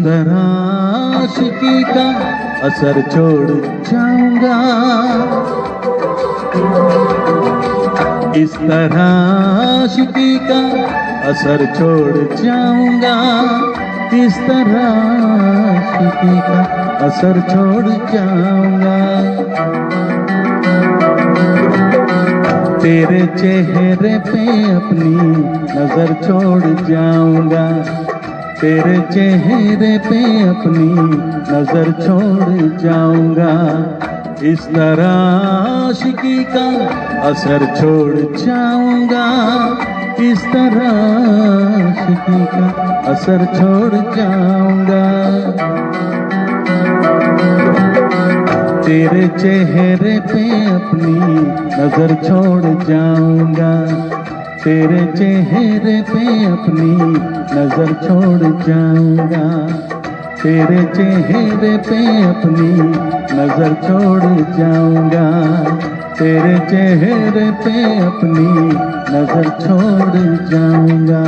तरह आशिकी का असर छोड़ जाऊंगा, इस तरह आशिकी का असर छोड़ जाऊंगा, इस तरह आशिकी का असर छोड़ जाऊंगा। तेरे चेहरे पे अपनी नजर छोड़ जाऊंगा, तेरे चेहरे पे अपनी नजर छोड़ जाऊंगा, इस तरह आशिकी का असर छोड़ जाऊंगा, इस तरह आशिकी का असर छोड़ जाऊंगा। तेरे चेहरे पे अपनी नजर छोड़ जाऊंगा, तेरे चेहरे पे अपनी नजर छोड़ जाऊंगा, तेरे चेहरे पे अपनी नजर छोड़ जाऊंगा, तेरे चेहरे पे अपनी नजर छोड़ जाऊंगा।